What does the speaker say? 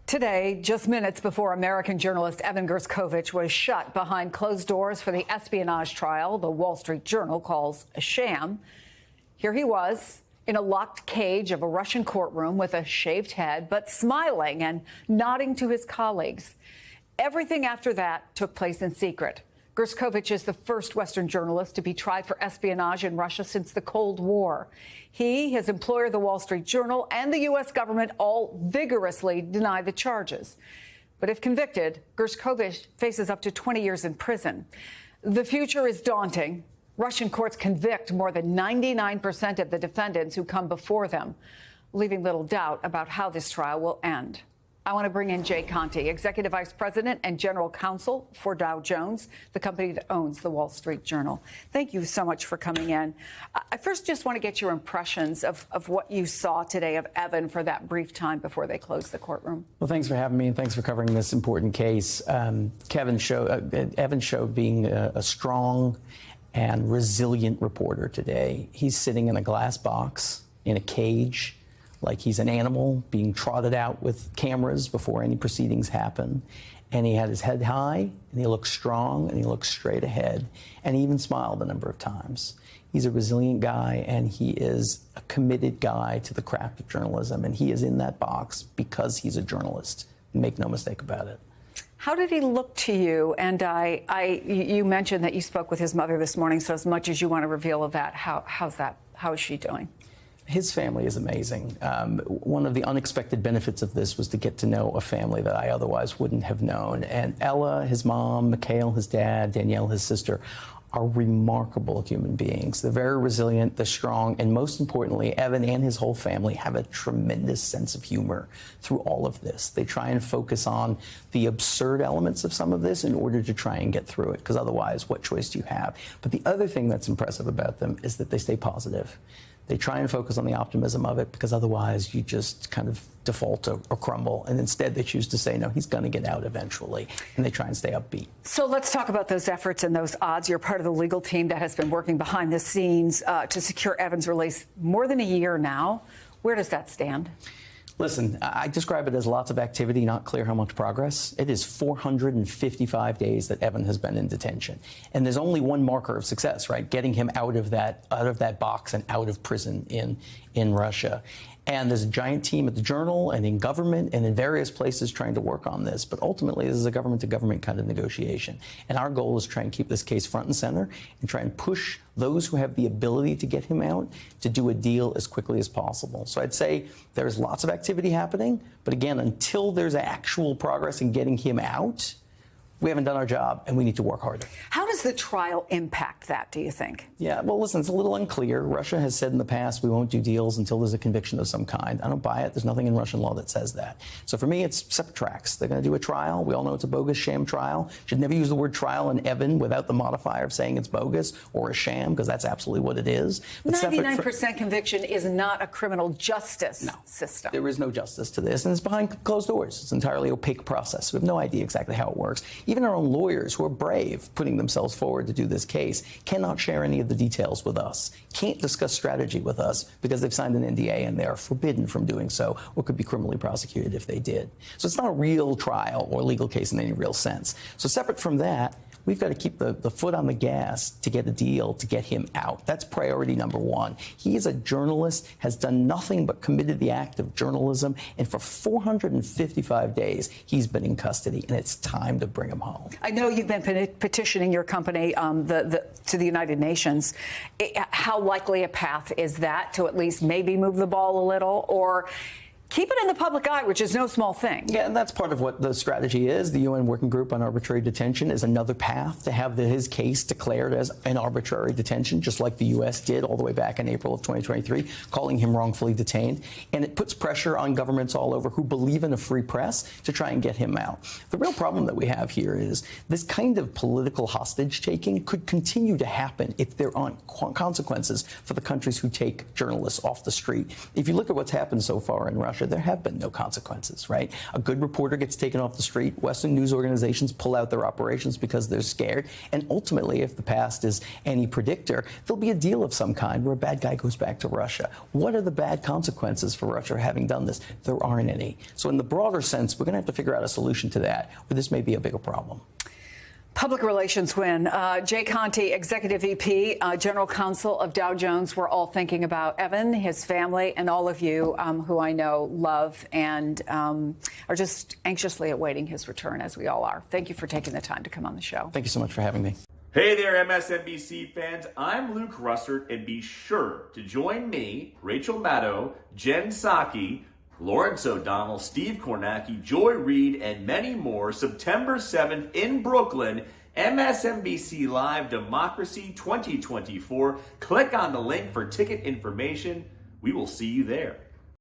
Today, just minutes before American journalist Evan Gershkovich was shut behind closed doors for the espionage trial the Wall Street Journal calls a sham, here he was in a locked cage of a Russian courtroom with a shaved head, but smiling and nodding to his colleagues. Everything after that took place in secret. Gershkovich is the first Western journalist to be tried for espionage in Russia since the Cold War. He, his employer, the Wall Street Journal, and the U.S. government all vigorously deny the charges. But if convicted, Gershkovich faces up to 20 years in prison. The future is daunting. Russian courts convict more than 99% of the defendants who come before them, leaving little doubt about how this trial will end. I want to bring in Jay Conte, Executive Vice President and General Counsel for Dow Jones, the company that owns the Wall Street Journal. Thank you so much for coming in. I first just want to get your impressions of what you saw today of Evan for that brief time before they closed the courtroom. Well, thanks for having me, and thanks for covering this important case. Evan showed being a strong and resilient reporter today. He's sitting in a glass box in a cage, like he's an animal being trotted out with cameras before any proceedings happen. And he had his head high, and he looked strong, and he looked straight ahead, and he even smiled a number of times. He's a resilient guy, and he is a committed guy to the craft of journalism, and he is in that box because he's a journalist. Make no mistake about it. How did he look to you? And you mentioned that you spoke with his mother this morning, so as much as you want to reveal of that, how's that? How is she doing? His family is amazing. One of the unexpected benefits of this was to get to know a family that I otherwise wouldn't have known. And Ella, his mom, Mikhail, his dad, Danielle, his sister, are remarkable human beings. They're very resilient, they're strong, and most importantly, Evan and his whole family have a tremendous sense of humor through all of this. They try and focus on the absurd elements of some of this in order to try and get through it, because otherwise, what choice do you have? But the other thing that's impressive about them is that they stay positive. They try and focus on the optimism of it, because otherwise you just kind of default or crumble. And instead they choose to say, no, he's going to get out eventually. And they try and stay upbeat. So let's talk about those efforts and those odds. You're part of the legal team that has been working behind the scenes to secure Evan's release more than a year now. Where does that stand? Listen, I describe it as lots of activity, not clear how much progress. It is 455 days that Evan has been in detention. And there's only one marker of success, right? Getting him out of that box and out of prison in Russia. And there's a giant team at the Journal and in government and in various places trying to work on this. But ultimately, this is a government-to-government kind of negotiation. And our goal is to try and keep this case front and center and try and push those who have the ability to get him out to do a deal as quickly as possible. So I'd say there's lots of activity happening. But again, until there's actual progress in getting him out, we haven't done our job, and we need to work harder. How does the trial impact that, do you think? Yeah, well, listen, it's a little unclear. Russia has said in the past we won't do deals until there's a conviction of some kind. I don't buy it. There's nothing in Russian law that says that. So for me, it's separate tracks. They're going to do a trial. We all know it's a bogus sham trial. Should never use the word trial in Evan without the modifier of saying it's bogus or a sham, because that's absolutely what it is. But 99% conviction is not a criminal justice system. There is no justice to this, and it's behind closed doors. It's an entirely opaque process. We have no idea exactly how it works. Even our own lawyers, who are brave putting themselves forward to do this case, cannot share any of the details with us, can't discuss strategy with us because they've signed an NDA and they are forbidden from doing so, or could be criminally prosecuted if they did. So it's not a real trial or legal case in any real sense. So separate from that, we've got to keep the foot on the gas to get a deal, to get him out. That's priority number one. He is a journalist, has done nothing but committed the act of journalism, and for 455 days, he's been in custody, and it's time to bring him home. I know you've been petitioning your company to the United Nations. How likely a path is that to at least maybe move the ball a little, or keep it in the public eye, which is no small thing? Yeah, and that's part of what the strategy is. The UN Working Group on Arbitrary Detention is another path to have his case declared as an arbitrary detention, just like the U.S. did all the way back in April of 2023, calling him wrongfully detained. And it puts pressure on governments all over who believe in a free press to try and get him out. The real problem that we have here is this kind of political hostage-taking could continue to happen if there aren't consequences for the countries who take journalists off the street. If you look at what's happened so far in Russia, Russia, there have been no consequences, right? A good reporter gets taken off the street. Western news organizations pull out their operations because they're scared. And ultimately, if the past is any predictor, there'll be a deal of some kind where a bad guy goes back to Russia. What are the bad consequences for Russia having done this? There aren't any. So in the broader sense, we're going to have to figure out a solution to that, or this may be a bigger problem. Public relations win. Jay Conte, Executive VP, General Counsel of Dow Jones. We're all thinking about Evan, his family, and all of you who I know love and are just anxiously awaiting his return, as we all are. Thank you for taking the time to come on the show. Thank you so much for having me. Hey there, MSNBC fans. I'm Luke Russert, and be sure to join me, Rachel Maddow, Jen Psaki, Lawrence O'Donnell, Steve Kornacki, Joy Reid, and many more September 7th in Brooklyn, MSNBC Live Democracy 2024. Click on the link for ticket information. We will see you there.